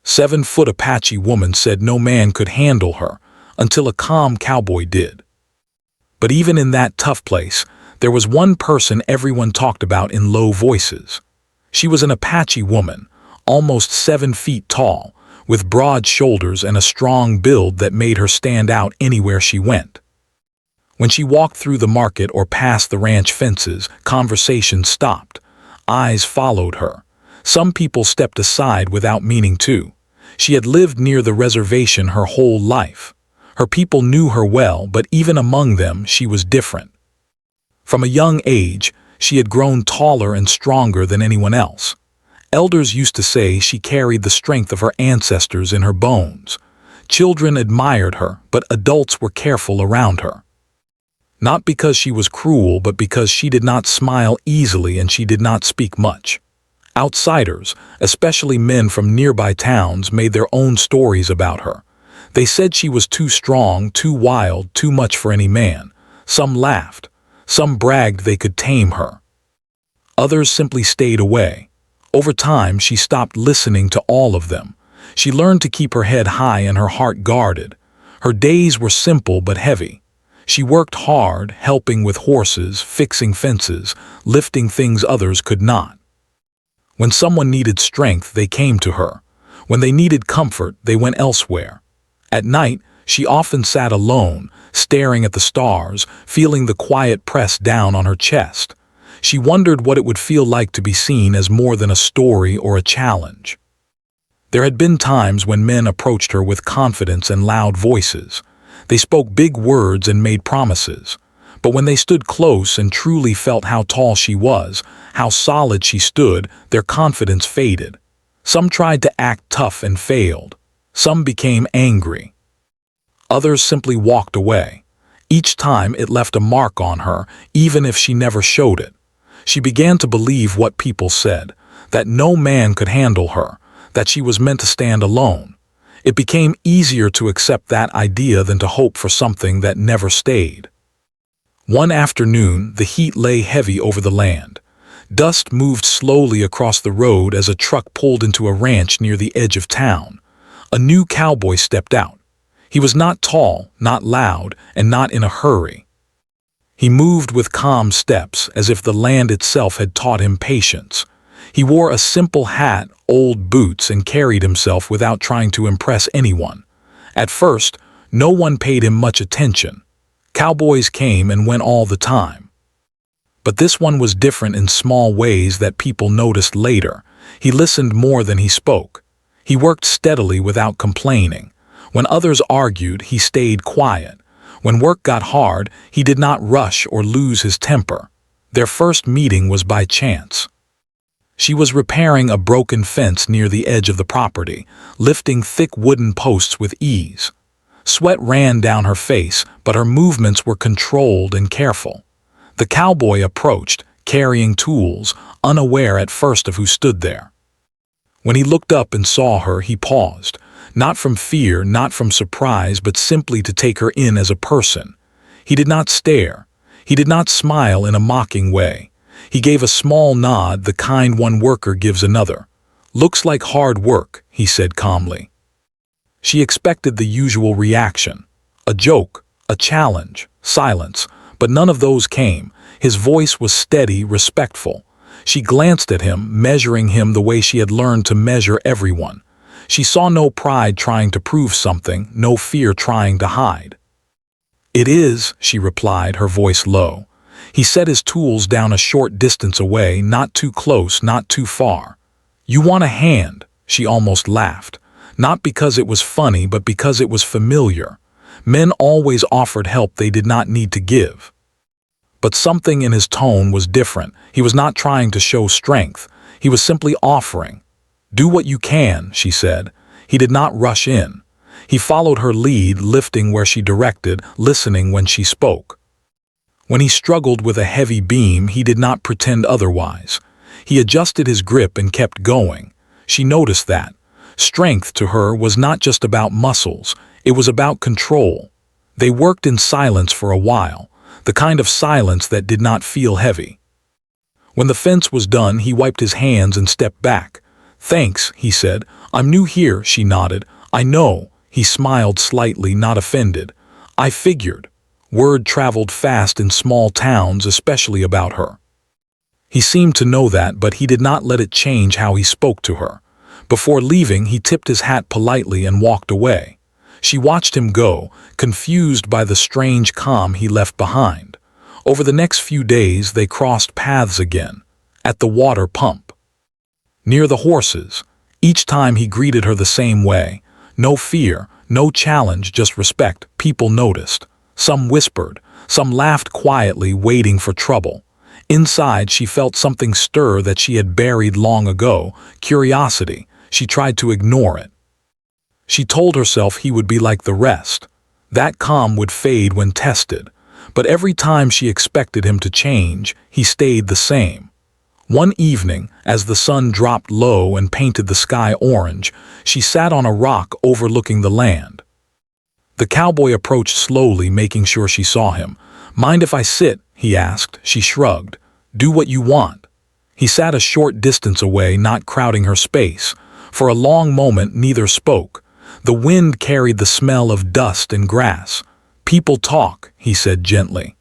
7-foot Apache woman said no man could handle her until a calm cowboy did. But even in that tough place, there was one person everyone talked about in low voices. She was an Apache woman, almost 7 feet tall, with broad shoulders and a strong build that made her stand out anywhere she went. When she walked through the market or past the ranch fences, conversation stopped. Eyes followed her. Some people stepped aside without meaning to. She had lived near the reservation her whole life. Her people knew her well, but even among them, she was different. From a young age, she had grown taller and stronger than anyone else. Elders used to say she carried the strength of her ancestors in her bones. Children admired her, but adults were careful around her. Not because she was cruel, but because she did not smile easily and she did not speak much. Outsiders, especially men from nearby towns, made their own stories about her. They said she was too strong, too wild, too much for any man. Some laughed. Some bragged they could tame her. Others simply stayed away. Over time, she stopped listening to all of them. She learned to keep her head high and her heart guarded. Her days were simple but heavy. She worked hard, helping with horses, fixing fences, lifting things others could not. When someone needed strength, they came to her. When they needed comfort, they went elsewhere. At night, she often sat alone, staring at the stars, feeling the quiet press down on her chest. She wondered what it would feel like to be seen as more than a story or a challenge. There had been times when men approached her with confidence and loud voices. They spoke big words and made promises. But when they stood close and truly felt how tall she was, how solid she stood, their confidence faded. Some tried to act tough and failed. Some became angry. Others simply walked away. Each time it left a mark on her, even if she never showed it. She began to believe what people said, that no man could handle her, that she was meant to stand alone. It became easier to accept that idea than to hope for something that never stayed. One afternoon, the heat lay heavy over the land. Dust moved slowly across the road as a truck pulled into a ranch near the edge of town. A new cowboy stepped out. He was not tall, not loud, and not in a hurry. He moved with calm steps, as if the land itself had taught him patience. He wore a simple hat, old boots, and carried himself without trying to impress anyone. At first, no one paid him much attention. Cowboys came and went all the time. But this one was different in small ways that people noticed later. He listened more than he spoke. He worked steadily without complaining. When others argued, he stayed quiet. When work got hard, he did not rush or lose his temper. Their first meeting was by chance. She was repairing a broken fence near the edge of the property, lifting thick wooden posts with ease. Sweat ran down her face, but her movements were controlled and careful. The cowboy approached, carrying tools, unaware at first of who stood there. When he looked up and saw her, he paused, not from fear, not from surprise, but simply to take her in as a person. He did not stare. He did not smile in a mocking way. He gave a small nod, the kind one worker gives another. "Looks like hard work," he said calmly. She expected the usual reaction. A joke, a challenge, silence, but none of those came. His voice was steady, respectful. She glanced at him, measuring him the way she had learned to measure everyone. She saw no pride trying to prove something, no fear trying to hide. "It is," she replied, her voice low. He set his tools down a short distance away, not too close, not too far. "You want a hand?" She almost laughed. Not because it was funny, but because it was familiar. Men always offered help they did not need to give. But something in his tone was different. He was not trying to show strength. He was simply offering. "Do what you can," she said. He did not rush in. He followed her lead, lifting where she directed, listening when she spoke. When he struggled with a heavy beam, he did not pretend otherwise. He adjusted his grip and kept going. She noticed that. Strength to her was not just about muscles, it was about control. They worked in silence for a while, the kind of silence that did not feel heavy. When the fence was done, he wiped his hands and stepped back. "Thanks," he said, I'm new here, she nodded. I know. He smiled slightly, not offended. I figured. Word traveled fast in small towns, especially about her. He seemed to know that, but he did not let it change how he spoke to her. Before leaving, he tipped his hat politely and walked away. She watched him go, confused by the strange calm he left behind. Over the next few days, they crossed paths again, at the water pump, near the horses. Each time he greeted her the same way. No fear, no challenge, just respect. People noticed. Some whispered, some laughed quietly, waiting for trouble. Inside, she felt something stir that she had buried long ago, curiosity. She tried to ignore it. She told herself he would be like the rest. That calm would fade when tested. But every time she expected him to change, he stayed the same. One evening, as the sun dropped low and painted the sky orange, she sat on a rock overlooking the land. The cowboy approached slowly, making sure she saw him. Mind if I sit? He asked. She shrugged. Do what you want. He sat a short distance away, not crowding her space. For a long moment, neither spoke. The wind carried the smell of dust and grass. People talk, he said gently.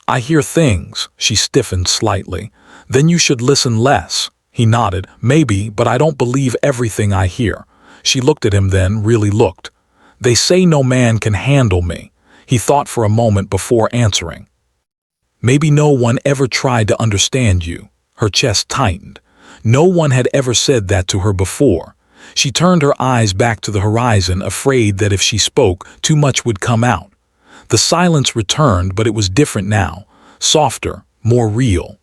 I hear things. She stiffened slightly. Then you should listen less. He nodded. Maybe, but I don't believe everything I hear. She looked at him, then really looked. They say no man can handle me. He thought for a moment before answering. Maybe no one ever tried to understand you. Her chest tightened. No one had ever said that to her before. She turned her eyes back to the horizon, afraid that if she spoke, too much would come out. The silence returned, but it was different now. Softer, more real.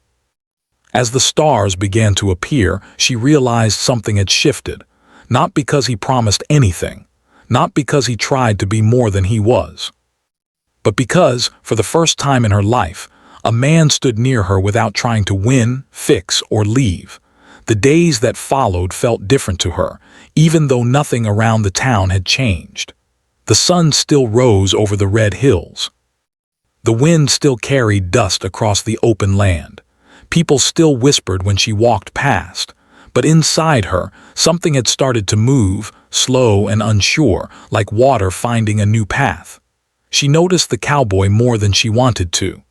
As the stars began to appear, she realized something had shifted. Not because he promised anything. Not because he tried to be more than he was. But because, for the first time in her life, a man stood near her without trying to win, fix, or leave. The days that followed felt different to her, even though nothing around the town had changed. The sun still rose over the red hills. The wind still carried dust across the open land. People still whispered when she walked past. But inside her, something had started to move, slow and unsure, like water finding a new path. She noticed the cowboy more than she wanted to.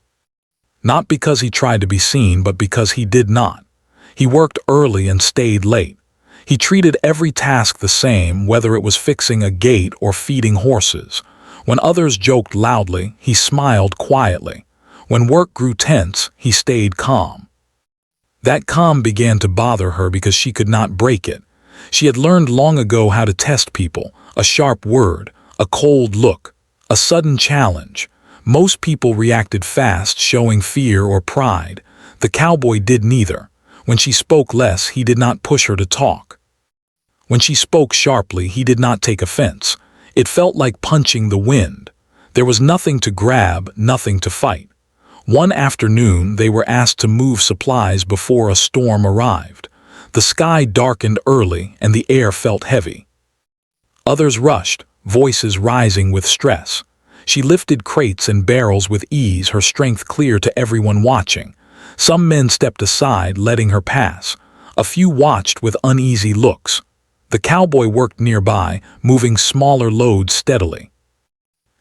Not because he tried to be seen, but because he did not. He worked early and stayed late. He treated every task the same, whether it was fixing a gate or feeding horses. When others joked loudly, he smiled quietly. When work grew tense, he stayed calm. That calm began to bother her because she could not break it. She had learned long ago how to test people, a sharp word, a cold look, a sudden challenge. Most people reacted fast, showing fear or pride. The cowboy did neither. When she spoke less, he did not push her to talk. When she spoke sharply, he did not take offense. It felt like punching the wind. There was nothing to grab, nothing to fight. One afternoon, they were asked to move supplies before a storm arrived. The sky darkened early, and the air felt heavy. Others rushed, voices rising with stress. She lifted crates and barrels with ease, her strength clear to everyone watching. Some men stepped aside, letting her pass. A few watched with uneasy looks. The cowboy worked nearby, moving smaller loads steadily.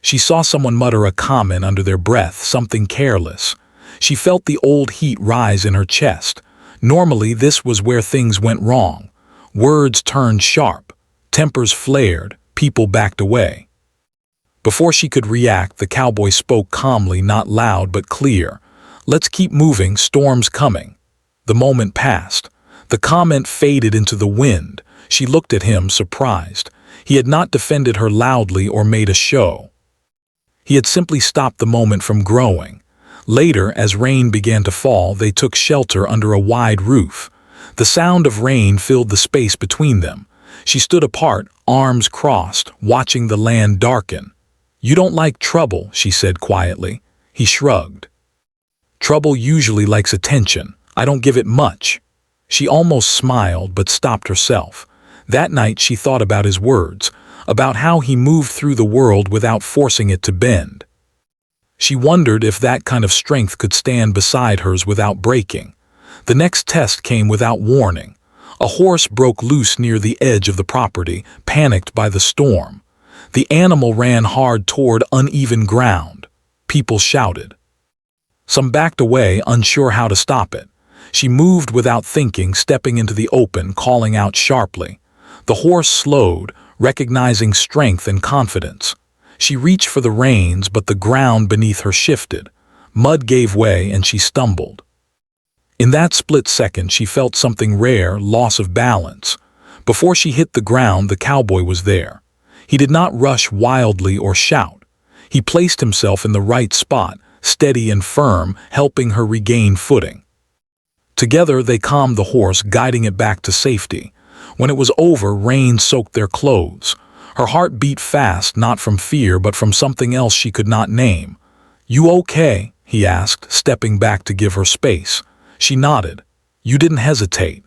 She saw someone mutter a comment under their breath, something careless. She felt the old heat rise in her chest. Normally, this was where things went wrong. Words turned sharp. Tempers flared. People backed away. Before she could react, the cowboy spoke calmly, not loud but clear. Let's keep moving, storm's coming. The moment passed. The comment faded into the wind. She looked at him, surprised. He had not defended her loudly or made a show. He had simply stopped the moment from growing. Later, as rain began to fall, they took shelter under a wide roof. The sound of rain filled the space between them. She stood apart, arms crossed, watching the land darken. You don't like trouble, she said quietly. He shrugged. Trouble usually likes attention. I don't give it much. She almost smiled, but stopped herself. That night she thought about his words, about how he moved through the world without forcing it to bend. She wondered if that kind of strength could stand beside hers without breaking. The next test came without warning. A horse broke loose near the edge of the property, panicked by the storm. The animal ran hard toward uneven ground. People shouted. Some backed away, unsure how to stop it. She moved without thinking, stepping into the open, calling out sharply. The horse slowed, recognizing strength and confidence. She reached for the reins, but the ground beneath her shifted. Mud gave way and she stumbled. In that split second, she felt something rare, loss of balance. Before she hit the ground, the cowboy was there. He did not rush wildly or shout. He placed himself in the right spot, steady and firm, helping her regain footing. Together they calmed the horse, guiding it back to safety. When it was over, rain soaked their clothes. Her heart beat fast, not from fear, but from something else she could not name. "You okay?" he asked, stepping back to give her space. She nodded. "You didn't hesitate."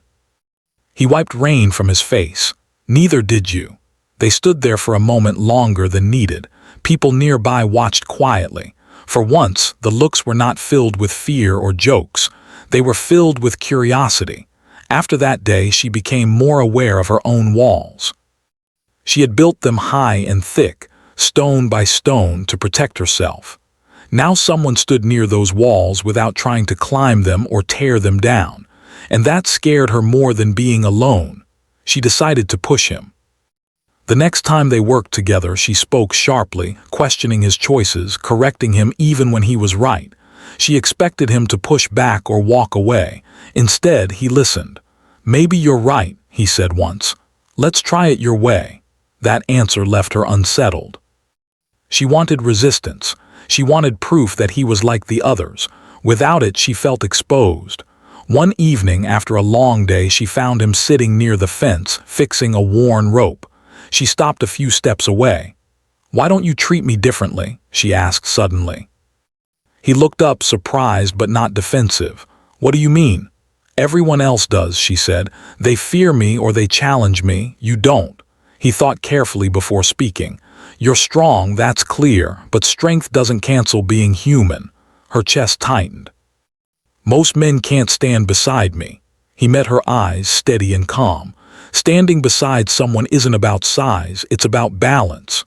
He wiped rain from his face. "Neither did you." They stood there for a moment longer than needed. People nearby watched quietly. For once, the looks were not filled with fear or jokes. They were filled with curiosity. After that day, she became more aware of her own walls. She had built them high and thick, stone by stone, to protect herself. Now someone stood near those walls without trying to climb them or tear them down, and that scared her more than being alone. She decided to push him. The next time they worked together, she spoke sharply, questioning his choices, correcting him even when he was right. She expected him to push back or walk away. Instead, he listened. "Maybe you're right," he said once. "Let's try it your way." That answer left her unsettled. She wanted resistance. She wanted proof that he was like the others. Without it, she felt exposed. One evening, after a long day, she found him sitting near the fence, fixing a worn rope. She stopped a few steps away. "Why don't you treat me differently?" she asked suddenly. He looked up, surprised but not defensive. "What do you mean?" "Everyone else does," she said. "They fear me or they challenge me. You don't." He thought carefully before speaking. "You're strong, that's clear, but strength doesn't cancel being human." Her chest tightened. "Most men can't stand beside me." He met her eyes, steady and calm. Standing beside someone isn't about size, it's about balance.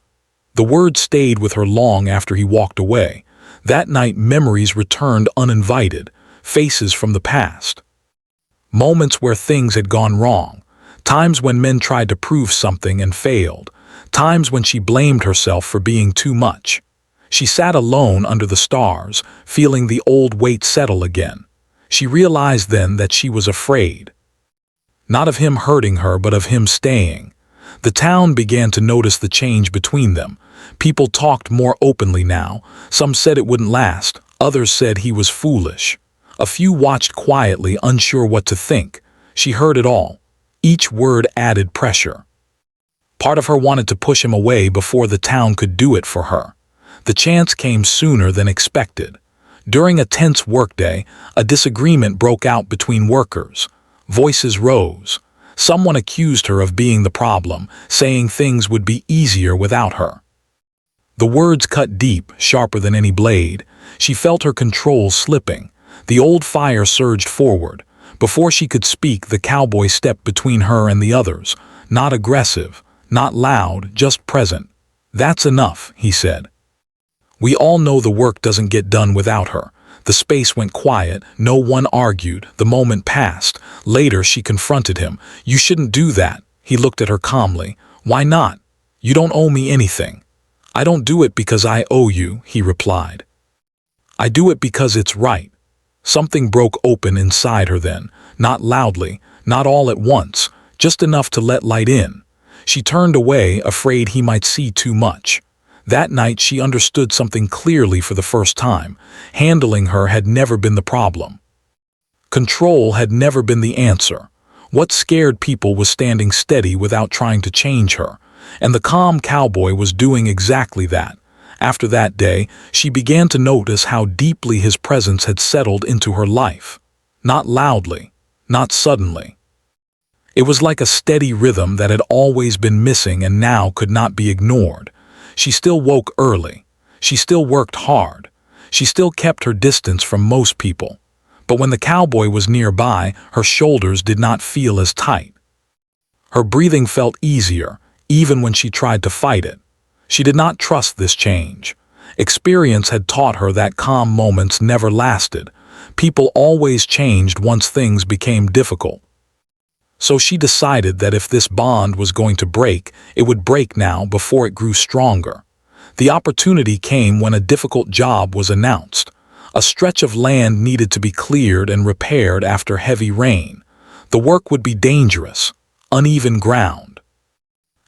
The words stayed with her long after he walked away. That night, memories returned uninvited, faces from the past. Moments where things had gone wrong. Times when men tried to prove something and failed. Times when she blamed herself for being too much. She sat alone under the stars, feeling the old weight settle again. She realized then that she was afraid. Not of him hurting her, but of him staying. The town began to notice the change between them. People talked more openly now. Some said it wouldn't last. Others said he was foolish. A few watched quietly, unsure what to think. She heard it all. Each word added pressure. Part of her wanted to push him away before the town could do it for her. The chance came sooner than expected. During a tense workday, a disagreement broke out between workers. Voices rose. Someone accused her of being the problem, saying things would be easier without her. The words cut deep, sharper than any blade. She felt her control slipping. The old fire surged forward. Before she could speak, the cowboy stepped between her and the others. Not aggressive, not loud, just present. "That's enough," he said. "We all know the work doesn't get done without her." The space went quiet. No one argued. The moment passed. Later, she confronted him. "You shouldn't do that." He looked at her calmly. "Why not? You don't owe me anything." "I don't do it because I owe you," he replied. "I do it because it's right." Something broke open inside her then. Not loudly, not all at once, just enough to let light in. She turned away, afraid he might see too much. That night she understood something clearly for the first time. Handling her had never been the problem. Control had never been the answer. What scared people was standing steady without trying to change her, and the calm cowboy was doing exactly that. After that day, she began to notice how deeply his presence had settled into her life. Not loudly, not suddenly. It was like a steady rhythm that had always been missing and now could not be ignored. She still woke early. She still worked hard. She still kept her distance from most people. But when the cowboy was nearby, her shoulders did not feel as tight. Her breathing felt easier, even when she tried to fight it. She did not trust this change. Experience had taught her that calm moments never lasted. People always changed once things became difficult. So she decided that if this bond was going to break, it would break now before it grew stronger. The opportunity came when a difficult job was announced. A stretch of land needed to be cleared and repaired after heavy rain. The work would be dangerous, uneven ground.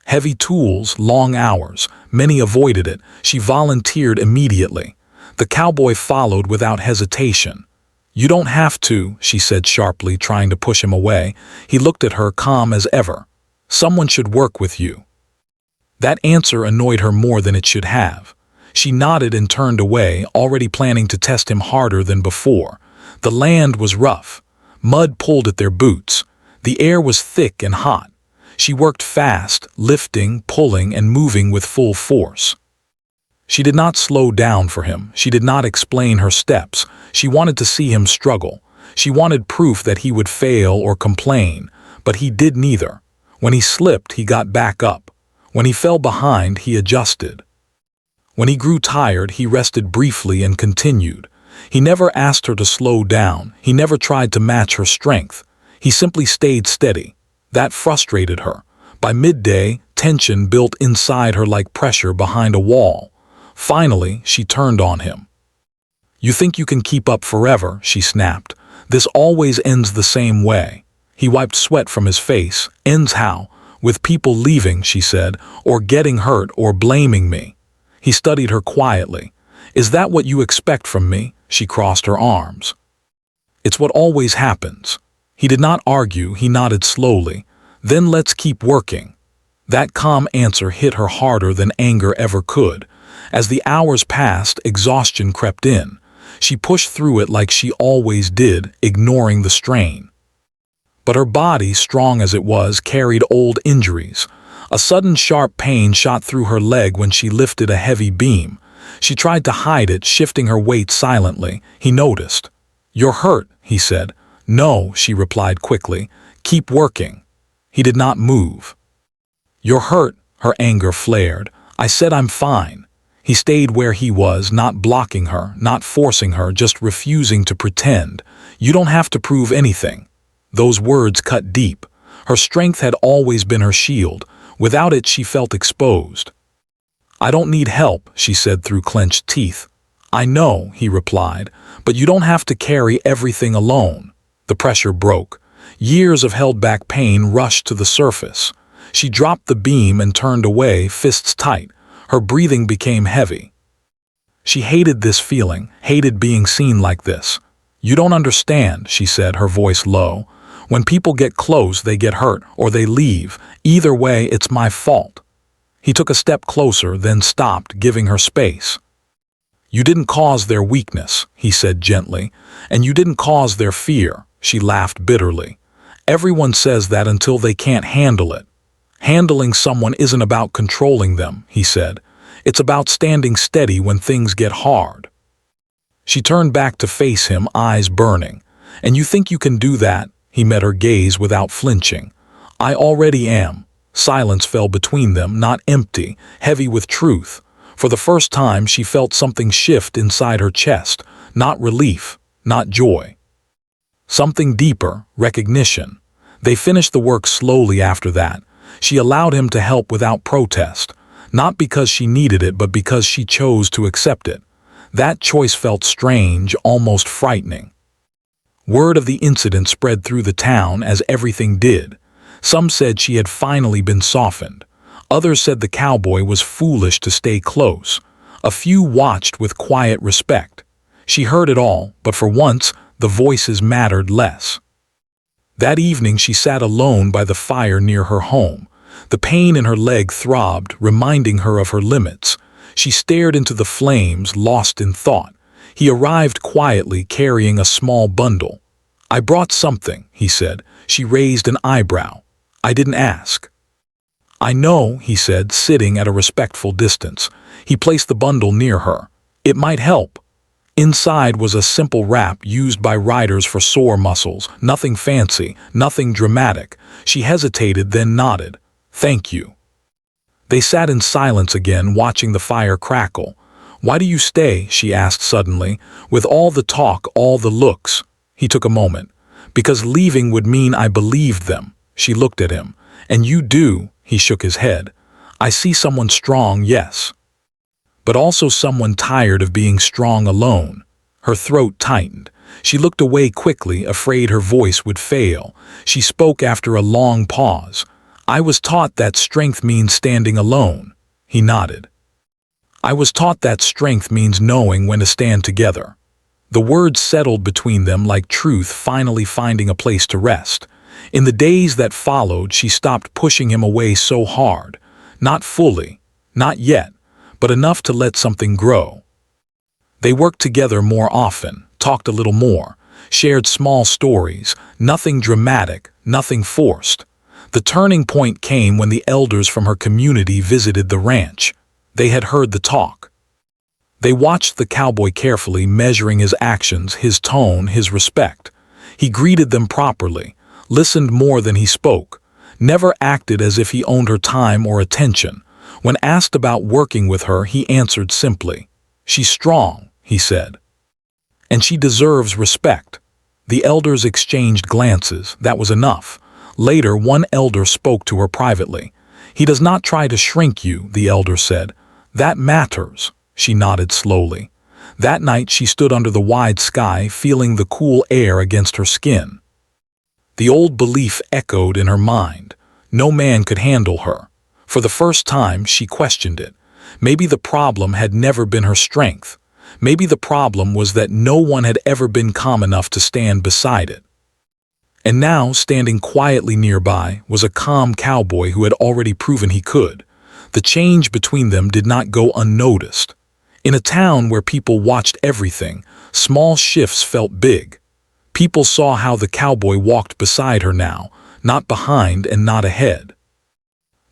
Heavy tools, long hours. Many avoided it. She volunteered immediately. The cowboy followed without hesitation. "You don't have to," she said sharply, trying to push him away. He looked at her, calm as ever. "Someone should work with you." That answer annoyed her more than it should have. She nodded and turned away, already planning to test him harder than before. The land was rough. Mud pulled at their boots. The air was thick and hot. She worked fast, lifting, pulling, and moving with full force. She did not slow down for him. She did not explain her steps. She wanted to see him struggle. She wanted proof that he would fail or complain, but he did neither. When he slipped, he got back up. When he fell behind, he adjusted. When he grew tired, he rested briefly and continued. He never asked her to slow down. He never tried to match her strength. He simply stayed steady. That frustrated her. By midday, tension built inside her like pressure behind a wall. Finally, she turned on him. "You think you can keep up forever," she snapped. "This always ends the same way." He wiped sweat from his face. "Ends how? With people leaving," she said, "or getting hurt or blaming me." He studied her quietly. "Is that what you expect from me?" She crossed her arms. "It's what always happens." He did not argue, he nodded slowly. "Then let's keep working." That calm answer hit her harder than anger ever could. As the hours passed, exhaustion crept in. She pushed through it like she always did, ignoring the strain. But her body, strong as it was, carried old injuries. A sudden sharp pain shot through her leg when she lifted a heavy beam. She tried to hide it, shifting her weight silently. He noticed. "You're hurt," he said. "No," she replied quickly. "Keep working." He did not move. "You're hurt," her anger flared. "I said I'm fine." He stayed where he was, not blocking her, not forcing her, just refusing to pretend. "You don't have to prove anything." Those words cut deep. Her strength had always been her shield. Without it, she felt exposed. "I don't need help," she said through clenched teeth. "I know," he replied, "but you don't have to carry everything alone." The pressure broke. Years of held-back pain rushed to the surface. She dropped the beam and turned away, fists tight. Her breathing became heavy. She hated this feeling, hated being seen like this. "You don't understand," she said, her voice low. "When people get close, they get hurt, or they leave. Either way, it's my fault." He took a step closer, then stopped, giving her space. "You didn't cause their weakness," he said gently, "and you didn't cause their fear." She laughed bitterly. "Everyone says that until they can't handle it." "Handling someone isn't about controlling them," he said. "It's about standing steady when things get hard." She turned back to face him, eyes burning. "And you think you can do that?" He met her gaze without flinching. "I already am." Silence fell between them, not empty, heavy with truth. For the first time, she felt something shift inside her chest, not relief, not joy. Something deeper, recognition. They finished the work slowly after that. She allowed him to help without protest, not because she needed it, but because she chose to accept it. That choice felt strange, almost frightening. Word of the incident spread through the town, as everything did. Some said she had finally been softened. Others said the cowboy was foolish to stay close. A few watched with quiet respect. She heard it all, but for once, the voices mattered less. That evening she sat alone by the fire near her home. The pain in her leg throbbed, reminding her of her limits. She stared into the flames, lost in thought. He arrived quietly, carrying a small bundle. "I brought something," he said. She raised an eyebrow. "I didn't ask." "I know," he said, sitting at a respectful distance. He placed the bundle near her. "It might help." Inside was a simple wrap used by riders for sore muscles, nothing fancy, nothing dramatic. She hesitated, then nodded. "Thank you." They sat in silence again, watching the fire crackle. "Why do you stay?" she asked suddenly. "With all the talk, all the looks." He took a moment. "Because leaving would mean I believed them." She looked at him. "And you do," he shook his head. "I see someone strong, yes. But also someone tired of being strong alone." Her throat tightened. She looked away quickly, afraid her voice would fail. She spoke after a long pause. "I was taught that strength means standing alone." He nodded. "I was taught that strength means knowing when to stand together." The words settled between them like truth finally finding a place to rest. In the days that followed, she stopped pushing him away so hard. Not fully, not yet, but enough to let something grow. They worked together more often, talked a little more, shared small stories, nothing dramatic, nothing forced. The turning point came when the elders from her community visited the ranch. They had heard the talk. They watched the cowboy carefully, measuring his actions, his tone, his respect. He greeted them properly, listened more than he spoke, never acted as if he owned her time or attention. When asked about working with her, he answered simply. "She's strong," he said. "And she deserves respect." The elders exchanged glances. That was enough. Later, one elder spoke to her privately. "He does not try to shrink you," the elder said. "That matters." She nodded slowly. That night she stood under the wide sky, feeling the cool air against her skin. The old belief echoed in her mind. No man could handle her. For the first time, she questioned it. Maybe the problem had never been her strength. Maybe the problem was that no one had ever been calm enough to stand beside it. And now, standing quietly nearby, was a calm cowboy who had already proven he could. The change between them did not go unnoticed. In a town where people watched everything, small shifts felt big. People saw how the cowboy walked beside her now, not behind and not ahead.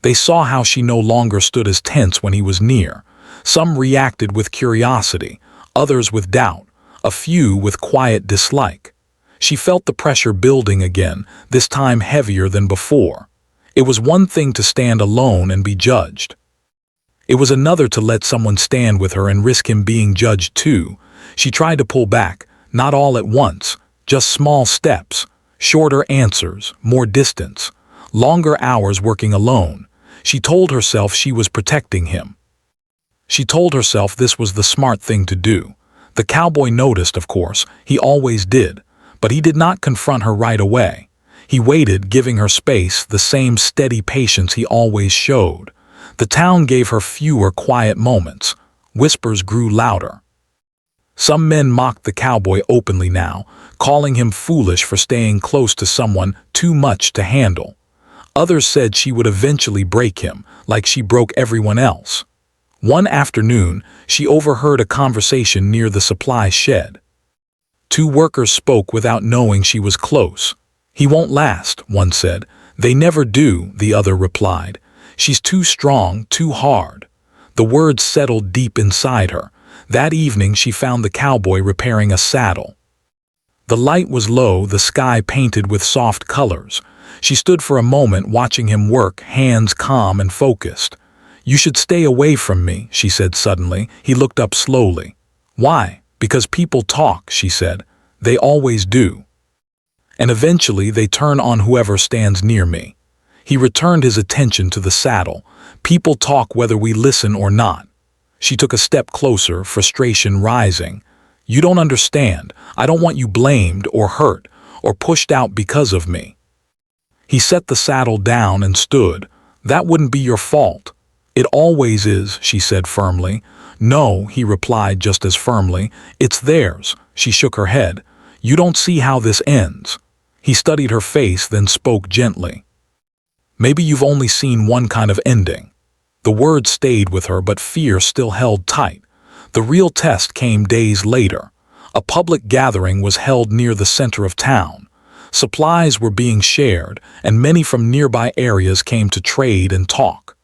They saw how she no longer stood as tense when he was near. Some reacted with curiosity, others with doubt, a few with quiet dislike. She felt the pressure building again, this time heavier than before. It was one thing to stand alone and be judged. It was another to let someone stand with her and risk him being judged too. She tried to pull back, not all at once, just small steps, shorter answers, more distance, longer hours working alone. She told herself she was protecting him. She told herself this was the smart thing to do. The cowboy noticed, of course, he always did, but he did not confront her right away. He waited, giving her space, the same steady patience he always showed. The town gave her fewer quiet moments. Whispers grew louder. Some men mocked the cowboy openly now, calling him foolish for staying close to someone too much to handle. Others said she would eventually break him, like she broke everyone else. One afternoon, she overheard a conversation near the supply shed. Two workers spoke without knowing she was close. "He won't last," one said. "They never do," the other replied. "She's too strong, too hard." The words settled deep inside her. That evening she found the cowboy repairing a saddle. The light was low, the sky painted with soft colors. She stood for a moment watching him work, hands calm and focused. "You should stay away from me," she said suddenly. He looked up slowly. "Why?" "Because people talk," she said. "They always do. And eventually they turn on whoever stands near me." He returned his attention to the saddle. "People talk whether we listen or not." She took a step closer, frustration rising. "You don't understand. I don't want you blamed or hurt or pushed out because of me." He set the saddle down and stood. "That wouldn't be your fault." "It always is," she said firmly. "No," he replied just as firmly. "It's theirs." She shook her head. "You don't see how this ends." He studied her face, then spoke gently. "Maybe you've only seen one kind of ending." The words stayed with her, but fear still held tight. The real test came days later. A public gathering was held near the center of town. Supplies were being shared, and many from nearby areas came to trade and talk.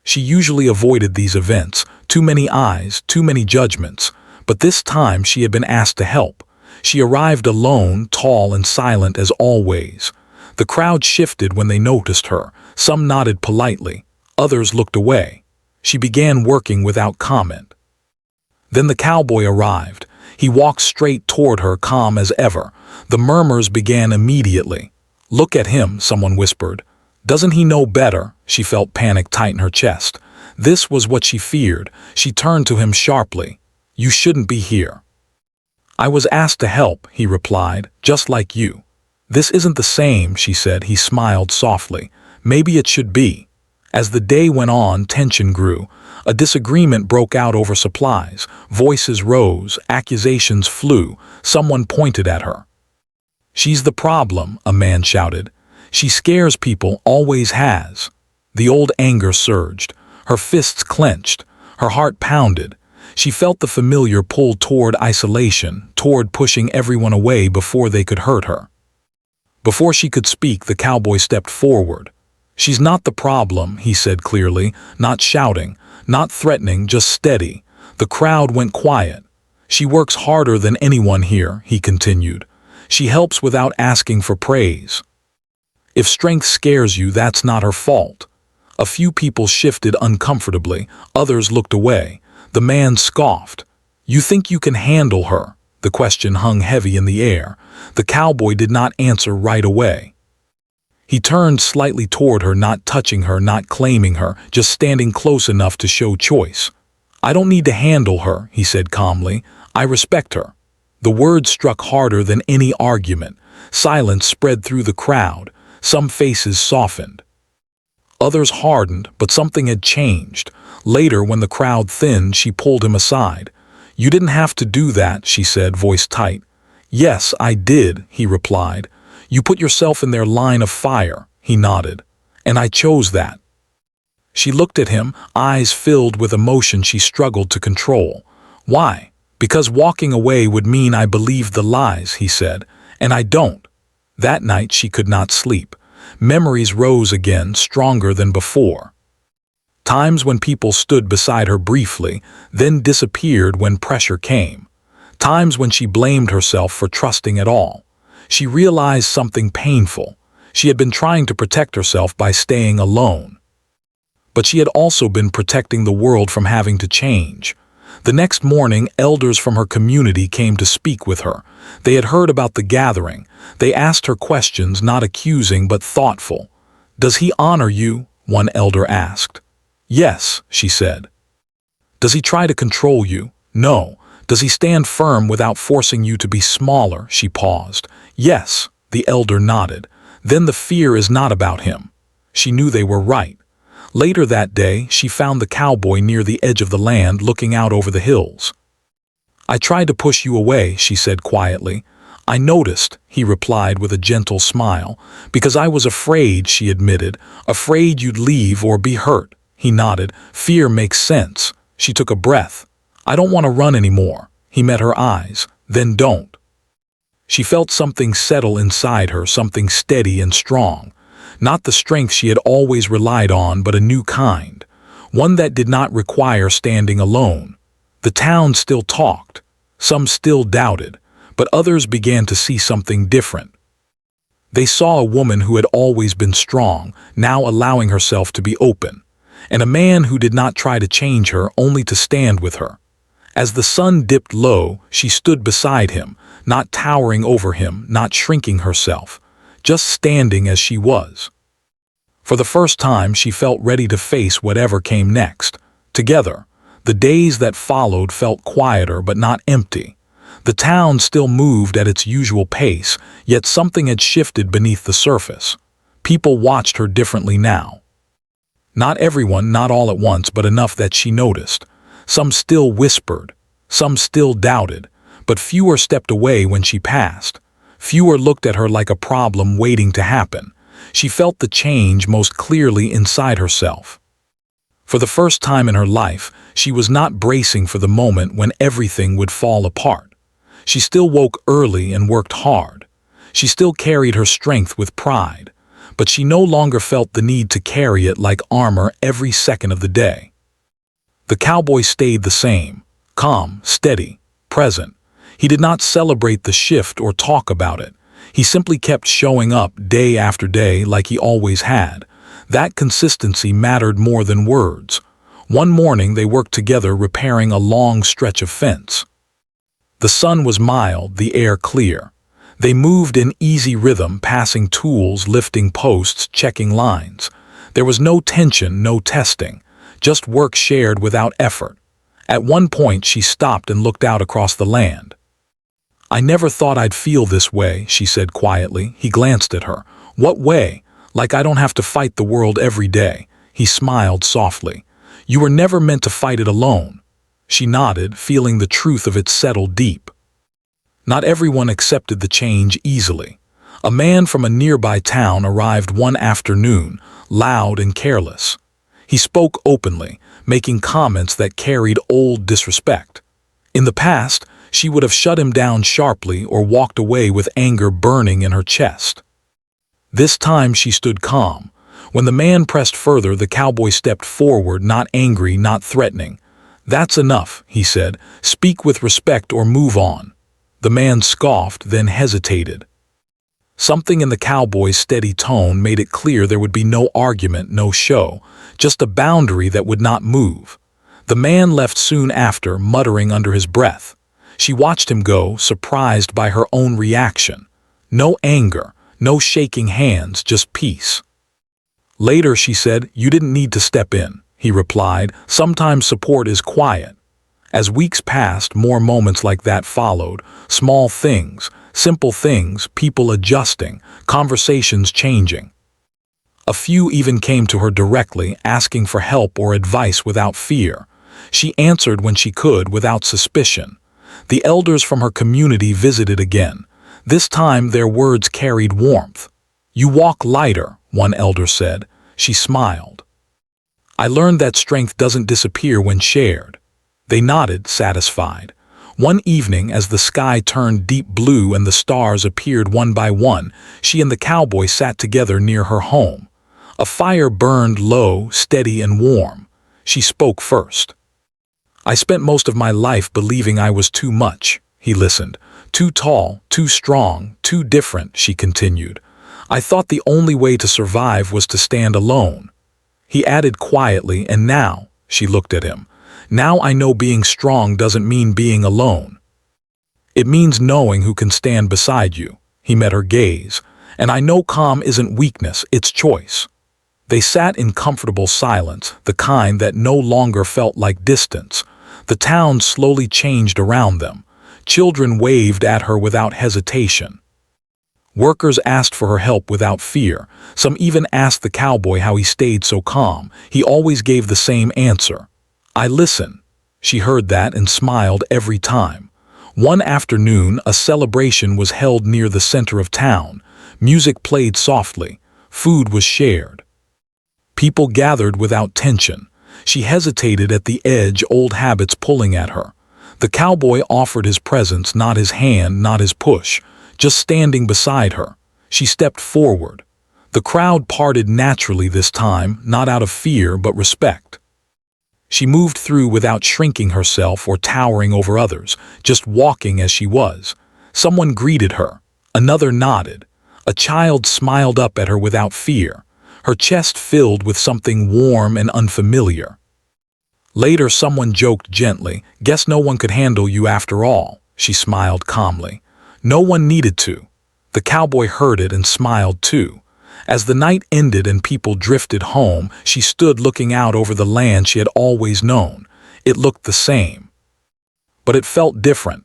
She usually avoided these events, too many eyes, too many judgments, But this time she had been asked to help. She arrived alone, tall and silent as always. The crowd shifted when they noticed her. Some nodded politely, others looked away. She began working without comment. Then the cowboy arrived. He walked straight toward her, calm as ever. The murmurs began immediately. "Look at him," someone whispered. "Doesn't he know better?" She felt panic tighten her chest. This was what she feared. She turned to him sharply. "You shouldn't be here." "I was asked to help," he replied, "just like you." "This isn't the same," she said. He smiled softly. "Maybe it should be." As the day went on, tension grew. A disagreement broke out over supplies. Voices rose, accusations flew. Someone pointed at her. "She's the problem," a man shouted. "She scares people, always has." The old anger surged. Her fists clenched. Her heart pounded. She felt the familiar pull toward isolation, toward pushing everyone away before they could hurt her. Before she could speak, the cowboy stepped forward. "She's not the problem," he said clearly, not shouting, not threatening, just steady. The crowd went quiet. "She works harder than anyone here," he continued. "She helps without asking for praise. If strength scares you, that's not her fault." A few people shifted uncomfortably, others looked away. The man scoffed. "You think you can handle her?" The question hung heavy in the air. The cowboy did not answer right away. He turned slightly toward her, not touching her, not claiming her, just standing close enough to show choice. "I don't need to handle her," he said calmly. "I respect her." The words struck harder than any argument. Silence spread through the crowd. Some faces softened. Others hardened, but something had changed. Later, when the crowd thinned, she pulled him aside. "You didn't have to do that," she said, voice tight. "Yes, I did," he replied. "You put yourself in their line of fire," he nodded. "And I chose that." She looked at him, eyes filled with emotion she struggled to control. "Why?" "Because walking away would mean I believed the lies," he said. "And I don't." That night she could not sleep. Memories rose again, stronger than before. Times when people stood beside her briefly, then disappeared when pressure came. Times when she blamed herself for trusting at all. She realized something painful. She had been trying to protect herself by staying alone. But she had also been protecting the world from having to change. The next morning, elders from her community came to speak with her. They had heard about the gathering. They asked her questions, not accusing but thoughtful. "Does he honor you?" one elder asked. "Yes," she said. "Does he try to control you?" "No." "Does he stand firm without forcing you to be smaller?" She paused. "Yes," the elder nodded. "Then the fear is not about him." She knew they were right. Later that day, she found the cowboy near the edge of the land, looking out over the hills. "I tried to push you away," she said quietly. "I noticed," he replied with a gentle smile. "Because I was afraid," she admitted. "Afraid you'd leave or be hurt." He nodded. "Fear makes sense." She took a breath. "I don't want to run anymore." He met her eyes. "Then don't." She felt something settle inside her, something steady and strong. Not the strength she had always relied on, but a new kind. One that did not require standing alone. The town still talked. Some still doubted, but others began to see something different. They saw a woman who had always been strong, now allowing herself to be open, and a man who did not try to change her, only to stand with her. As the sun dipped low, she stood beside him, not towering over him, not shrinking herself, just standing as she was. For the first time, she felt ready to face whatever came next. Together, the days that followed felt quieter but not empty. The town still moved at its usual pace, yet something had shifted beneath the surface. People watched her differently now. Not everyone, not all at once, but enough that she noticed. Some still whispered, some still doubted, but fewer stepped away when she passed. Fewer looked at her like a problem waiting to happen. She felt the change most clearly inside herself. For the first time in her life, she was not bracing for the moment when everything would fall apart. She still woke early and worked hard. She still carried her strength with pride, but she no longer felt the need to carry it like armor every second of the day. The cowboy stayed the same, calm, steady. present. He did not celebrate the shift or talk about it. He simply kept showing up day after day like he always had. That consistency mattered more than words. One morning they worked together repairing a long stretch of fence. The sun was mild, the air clear. They moved in easy rhythm, passing tools, lifting posts, checking lines. There was no tension, no testing, just work shared without effort. At one point she stopped and looked out across the land. "I never thought I'd feel this way," she said quietly. He glanced at her. "What way? Like I don't have to fight the world every day." He smiled softly. "You were never meant to fight it alone." She nodded, feeling the truth of it settle deep. Not everyone accepted the change easily. A man from a nearby town arrived one afternoon, loud and careless. He spoke openly, making comments that carried old disrespect. In the past, she would have shut him down sharply or walked away with anger burning in her chest. This time she stood calm. When the man pressed further, the cowboy stepped forward, not angry, not threatening. "That's enough," he said. "Speak with respect or move on." The man scoffed, then hesitated. Something in the cowboy's steady tone made it clear there would be no argument, no show, just a boundary that would not move. The man left soon after, muttering under his breath. She watched him go, surprised by her own reaction. No anger, no shaking hands, just peace. Later she said, "You didn't need to step in," he replied. "Sometimes support is quiet." As weeks passed, more moments like that followed. Small things, simple things, people adjusting, conversations changing. A few even came to her directly, asking for help or advice without fear. She answered when she could, without suspicion. The elders from her community visited again. This time their words carried warmth. "You walk lighter," one elder said. She smiled. "I learned that strength doesn't disappear when shared." They nodded, satisfied. One evening, as the sky turned deep blue and the stars appeared one by one, she and the cowboy sat together near her home. A fire burned low, steady and warm. She spoke first. "I spent most of my life believing I was too much." He listened. "Too tall, too strong, too different," she continued. "I thought the only way to survive was to stand alone." He added quietly, "And now," she looked at him, "now I know being strong doesn't mean being alone. It means knowing who can stand beside you." He met her gaze. "And I know calm isn't weakness, it's choice." They sat in comfortable silence, the kind that no longer felt like distance. The town slowly changed around them. Children waved at her without hesitation. Workers asked for her help without fear. Some even asked the cowboy how he stayed so calm. He always gave the same answer: "I listen." She heard that and smiled every time. One afternoon, a celebration was held near the center of town. Music played softly. Food was shared. People gathered without tension. She hesitated at the edge, old habits pulling at her. The cowboy offered his presence, not his hand, not his push, just standing beside her. She stepped forward. The crowd parted naturally this time, not out of fear but respect. She moved through without shrinking herself or towering over others, just walking as she was. Someone greeted her. Another nodded. A child smiled up at her without fear. Her chest filled with something warm and unfamiliar. Later someone joked gently, "Guess no one could handle you after all." She smiled calmly. No one needed to. The cowboy heard it and smiled too. As the night ended and people drifted home, she stood looking out over the land she had always known. It looked the same. But it felt different.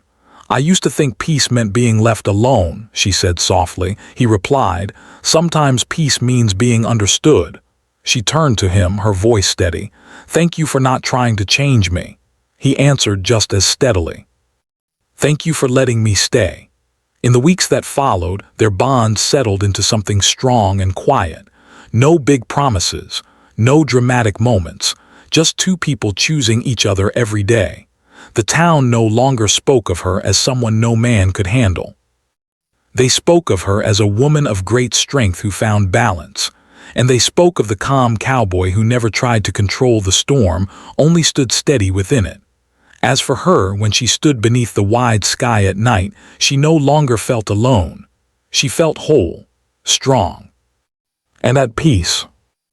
"I used to think peace meant being left alone," she said softly. He replied, "Sometimes peace means being understood." She turned to him, her voice steady. "Thank you for not trying to change me." He answered just as steadily. "Thank you for letting me stay." In the weeks that followed, their bond settled into something strong and quiet. No big promises, no dramatic moments, just two people choosing each other every day. The town no longer spoke of her as someone no man could handle. They spoke of her as a woman of great strength who found balance. And they spoke of the calm cowboy who never tried to control the storm, only stood steady within it. As for her, when she stood beneath the wide sky at night, she no longer felt alone. She felt whole, strong, and at peace.